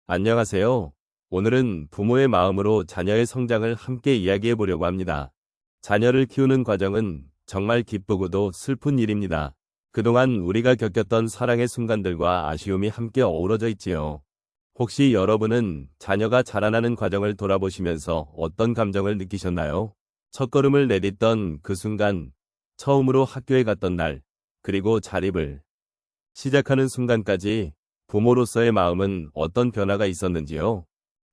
안녕하세요. 오늘은 부모의 마음으로 자녀의 성장을 함께 이야기해 보려고 합니다. 자녀를 키우는 과정은 정말 기쁘고도 슬픈 일입니다. 그동안 우리가 겪었던 사랑의 순간들과 아쉬움이 함께 어우러져 있지요. 혹시 여러분은 자녀가 자라나는 과정을 돌아보시면서 어떤 감정을 느끼셨나요? 첫걸음을 내딛던 그 순간, 처음으로 학교에 갔던 날, 그리고 자립을 시작하는 순간까지 부모로서의 마음은 어떤 변화가 있었는지요?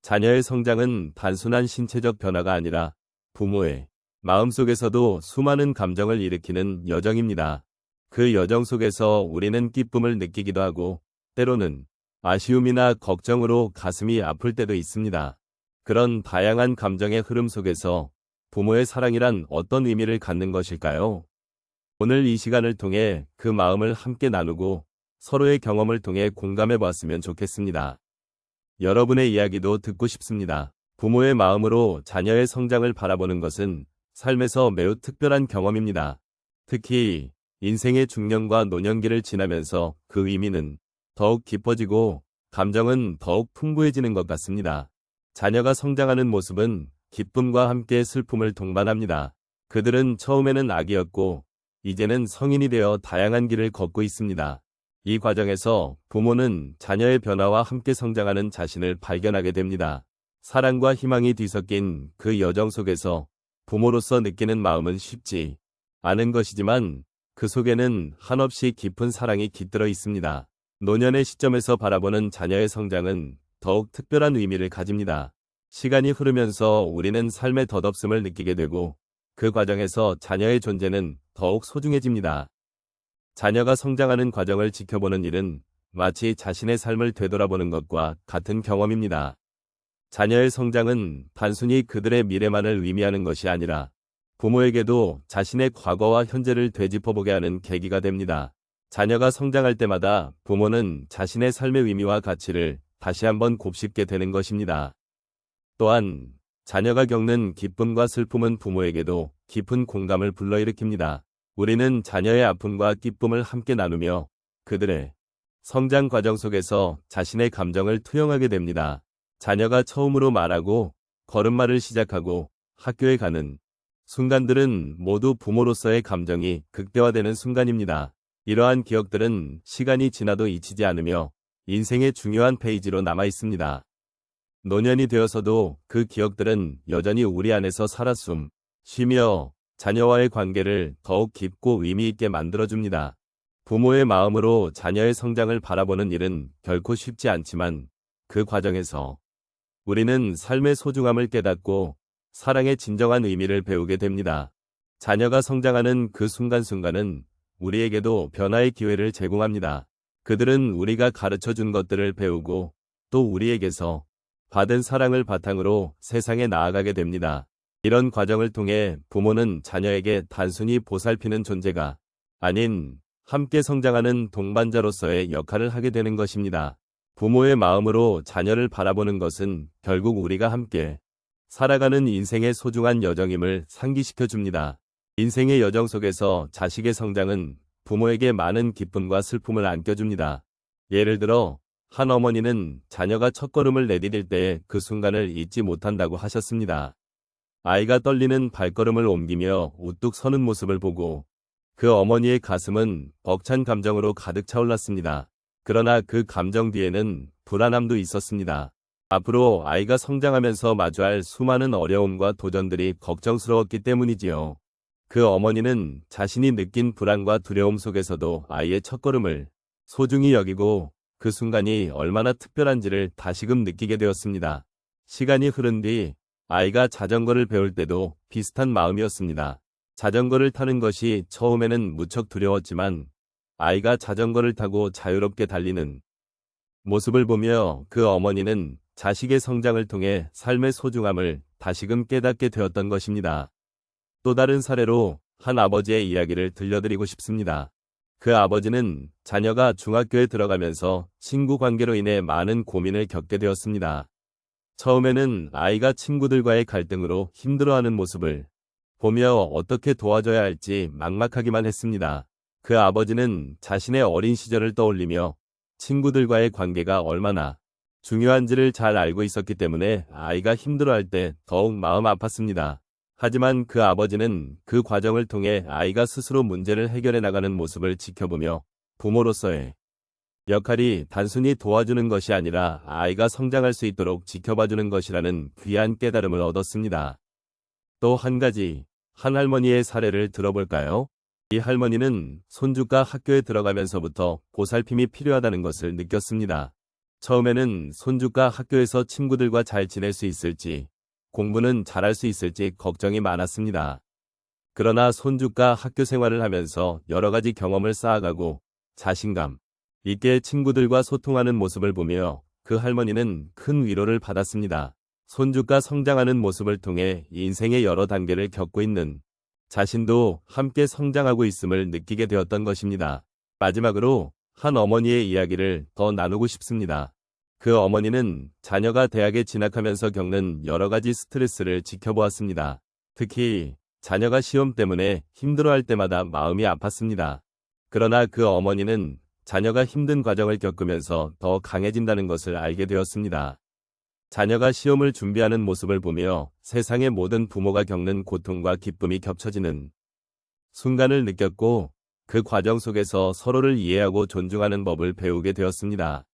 자녀의 성장은 단순한 신체적 변화가 아니라 부모의 마음속에서도 수많은 감정을 일으키는 여정입니다. 그 여정 속에서 우리는 기쁨을 느끼기도 하고 때로는 아쉬움이나 걱정으로 가슴이 아플 때도 있습니다. 그런 다양한 감정의 흐름 속에서 부모의 사랑이란 어떤 의미를 갖는 것일까요? 오늘 이 시간을 통해 그 마음을 함께 나누고 서로의 경험을 통해 공감해 보았으면 좋겠습니다. 여러분의 이야기도 듣고 싶습니다. 부모의 마음으로 자녀의 성장을 바라보는 것은 삶에서 매우 특별한 경험입니다. 특히 인생의 중년과 노년기를 지나면서 그 의미는 더욱 깊어지고 감정은 더욱 풍부해지는 것 같습니다. 자녀가 성장하는 모습은 기쁨과 함께 슬픔을 동반합니다. 그들은 처음에는 아기였고 이제는 성인이 되어 다양한 길을 걷고 있습니다. 이 과정에서 부모는 자녀의 변화와 함께 성장하는 자신을 발견하게 됩니다. 사랑과 희망이 뒤섞인 그 여정 속에서 부모로서 느끼는 마음은 쉽지 않은 것이지만 그 속에는 한없이 깊은 사랑이 깃들어 있습니다. 노년의 시점에서 바라보는 자녀의 성장은 더욱 특별한 의미를 가집니다. 시간이 흐르면서 우리는 삶의 덧없음을 느끼게 되고 그 과정에서 자녀의 존재는 더욱 소중해집니다. 자녀가 성장하는 과정을 지켜보는 일은 마치 자신의 삶을 되돌아보는 것과 같은 경험입니다. 자녀의 성장은 단순히 그들의 미래만을 의미하는 것이 아니라 부모에게도 자신의 과거와 현재를 되짚어보게 하는 계기가 됩니다. 자녀가 성장할 때마다 부모는 자신의 삶의 의미와 가치를 다시 한번 곱씹게 되는 것입니다. 또한 자녀가 겪는 기쁨과 슬픔은 부모에게도 깊은 공감을 불러일으킵니다. 우리는 자녀의 아픔과 기쁨을 함께 나누며 그들의 성장 과정 속에서 자신의 감정을 투영하게 됩니다. 자녀가 처음으로 말하고 걸음마를 시작하고 학교에 가는 순간들은 모두 부모로서의 감정이 극대화되는 순간입니다. 이러한 기억들은 시간이 지나도 잊히지 않으며 인생의 중요한 페이지로 남아 있습니다. 노년이 되어서도 그 기억들은 여전히 우리 안에서 살아 쉬며 자녀와의 관계를 더욱 깊고 의미 있게 만들어줍니다. 부모의 마음으로 자녀의 성장을 바라보는 일은 결코 쉽지 않지만 그 과정에서 우리는 삶의 소중함을 깨닫고 사랑의 진정한 의미를 배우게 됩니다. 자녀가 성장하는 그 순간순간은 우리에게도 변화의 기회를 제공합니다. 그들은 우리가 가르쳐 준 것들을 배우고 또 우리에게서 받은 사랑을 바탕으로 세상에 나아가게 됩니다. 이런 과정을 통해 부모는 자녀에게 단순히 보살피는 존재가 아닌 함께 성장하는 동반자로서의 역할을 하게 되는 것입니다. 부모의 마음으로 자녀를 바라보는 것은 결국 우리가 함께 살아가는 인생의 소중한 여정임을 상기시켜 줍니다. 인생의 여정 속에서 자식의 성장은 부모에게 많은 기쁨과 슬픔을 안겨줍니다. 예를 들어 한 어머니는 자녀가 첫걸음을 내디딜 때 그 순간을 잊지 못한다고 하셨습니다. 아이가 떨리는 발걸음을 옮기며 우뚝 서는 모습을 보고 그 어머니의 가슴은 벅찬 감정으로 가득 차올랐습니다. 그러나 그 감정 뒤에는 불안함도 있었습니다. 앞으로 아이가 성장하면서 마주할 수많은 어려움과 도전들이 걱정스러웠기 때문이지요. 그 어머니는 자신이 느낀 불안과 두려움 속에서도 아이의 첫걸음을 소중히 여기고 그 순간이 얼마나 특별한지를 다시금 느끼게 되었습니다. 시간이 흐른 뒤 아이가 자전거를 배울 때도 비슷한 마음이었습니다. 자전거를 타는 것이 처음에는 무척 두려웠지만 아이가 자전거를 타고 자유롭게 달리는 모습을 보며 그 어머니는 자식의 성장을 통해 삶의 소중함을 다시금 깨닫게 되었던 것입니다. 또 다른 사례로 한 아버지의 이야기를 들려드리고 싶습니다. 그 아버지는 자녀가 중학교에 들어가면서 친구 관계로 인해 많은 고민을 겪게 되었습니다. 처음에는 아이가 친구들과의 갈등으로 힘들어하는 모습을 보며 어떻게 도와줘야 할지 막막하기만 했습니다. 그 아버지는 자신의 어린 시절을 떠올리며 친구들과의 관계가 얼마나 중요한지를 잘 알고 있었기 때문에 아이가 힘들어할 때 더욱 마음 아팠습니다. 하지만 그 아버지는 그 과정을 통해 아이가 스스로 문제를 해결해 나가는 모습을 지켜보며 부모로서의 역할이 단순히 도와주는 것이 아니라 아이가 성장할 수 있도록 지켜봐주는 것이라는 귀한 깨달음을 얻었습니다. 또 한 가지, 한 할머니의 사례를 들어볼까요? 이 할머니는 손주가 학교에 들어가면서부터 보살핌이 필요하다는 것을 느꼈습니다. 처음에는 손주가 학교에서 친구들과 잘 지낼 수 있을지, 공부는 잘할 수 있을지 걱정이 많았습니다. 그러나 손주가 학교 생활을 하면서 여러 가지 경험을 쌓아가고 자신감 있게 친구들과 소통하는 모습을 보며 그 할머니는 큰 위로를 받았습니다. 손주가 성장하는 모습을 통해 인생의 여러 단계를 겪고 있는 자신도 함께 성장하고 있음을 느끼게 되었던 것입니다. 마지막으로 한 어머니의 이야기를 더 나누고 싶습니다. 그 어머니는 자녀가 대학에 진학하면서 겪는 여러 가지 스트레스를 지켜보았습니다. 특히 자녀가 시험 때문에 힘들어할 때마다 마음이 아팠습니다. 그러나 그 어머니는 자녀가 힘든 과정을 겪으면서 더 강해진다는 것을 알게 되었습니다. 자녀가 시험을 준비하는 모습을 보며 세상의 모든 부모가 겪는 고통과 기쁨이 겹쳐지는 순간을 느꼈고 그 과정 속에서 서로를 이해하고 존중하는 법을 배우게 되었습니다.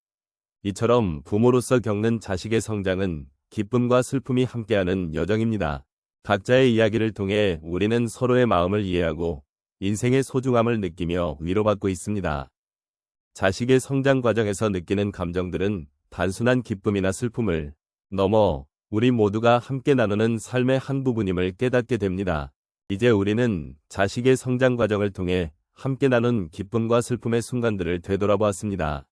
이처럼 부모로서 겪는 자식의 성장은 기쁨과 슬픔이 함께하는 여정입니다. 각자의 이야기를 통해 우리는 서로의 마음을 이해하고 인생의 소중함을 느끼며 위로받고 있습니다. 자식의 성장 과정에서 느끼는 감정들은 단순한 기쁨이나 슬픔을 넘어 우리 모두가 함께 나누는 삶의 한 부분임을 깨닫게 됩니다. 이제 우리는 자식의 성장 과정을 통해 함께 나눈 기쁨과 슬픔의 순간들을 되돌아보았습니다.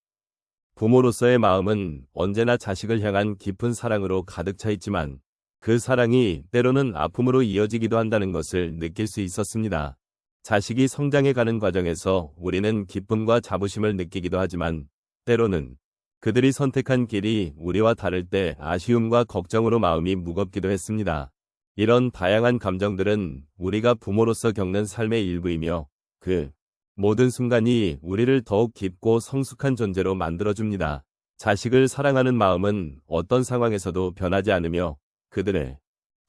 부모로서의 마음은 언제나 자식을 향한 깊은 사랑으로 가득 차 있지만 그 사랑이 때로는 아픔으로 이어지기도 한다는 것을 느낄 수 있었습니다. 자식이 성장해가는 과정에서 우리는 기쁨과 자부심을 느끼기도 하지만 때로는 그들이 선택한 길이 우리와 다를 때 아쉬움과 걱정으로 마음이 무겁기도 했습니다. 이런 다양한 감정들은 우리가 부모로서 겪는 삶의 일부이며 그 모든 순간이 우리를 더욱 깊고 성숙한 존재로 만들어줍니다. 자식을 사랑하는 마음은 어떤 상황에서도 변하지 않으며 그들의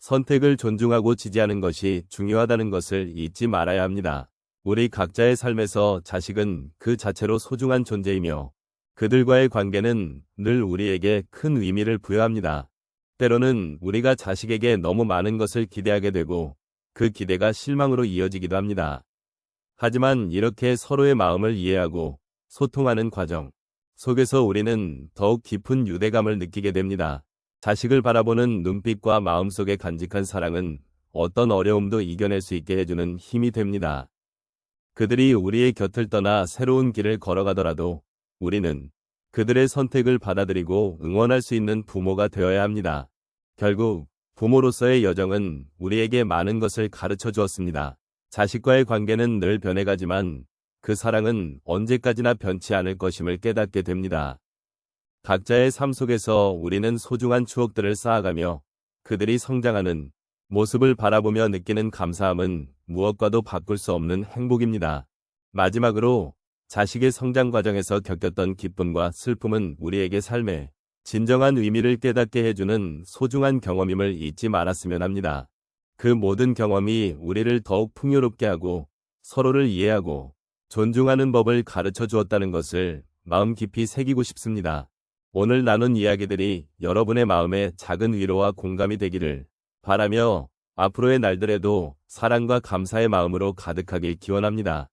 선택을 존중하고 지지하는 것이 중요하다는 것을 잊지 말아야 합니다. 우리 각자의 삶에서 자식은 그 자체로 소중한 존재이며 그들과의 관계는 늘 우리에게 큰 의미를 부여합니다. 때로는 우리가 자식에게 너무 많은 것을 기대하게 되고 그 기대가 실망으로 이어지기도 합니다. 하지만 이렇게 서로의 마음을 이해하고 소통하는 과정 속에서 우리는 더욱 깊은 유대감을 느끼게 됩니다. 자식을 바라보는 눈빛과 마음속의 간직한 사랑은 어떤 어려움도 이겨낼 수 있게 해주는 힘이 됩니다. 그들이 우리의 곁을 떠나 새로운 길을 걸어가더라도 우리는 그들의 선택을 받아들이고 응원할 수 있는 부모가 되어야 합니다. 결국 부모로서의 여정은 우리에게 많은 것을 가르쳐 주었습니다. 자식과의 관계는 늘 변해가지만 그 사랑은 언제까지나 변치 않을 것임을 깨닫게 됩니다. 각자의 삶 속에서 우리는 소중한 추억들을 쌓아가며 그들이 성장하는 모습을 바라보며 느끼는 감사함은 무엇과도 바꿀 수 없는 행복입니다. 마지막으로 자식의 성장 과정에서 겪었던 기쁨과 슬픔은 우리에게 삶의 진정한 의미를 깨닫게 해주는 소중한 경험임을 잊지 말았으면 합니다. 그 모든 경험이 우리를 더욱 풍요롭게 하고 서로를 이해하고 존중하는 법을 가르쳐 주었다는 것을 마음 깊이 새기고 싶습니다. 오늘 나눈 이야기들이 여러분의 마음에 작은 위로와 공감이 되기를 바라며 앞으로의 날들에도 사랑과 감사의 마음으로 가득하길 기원합니다.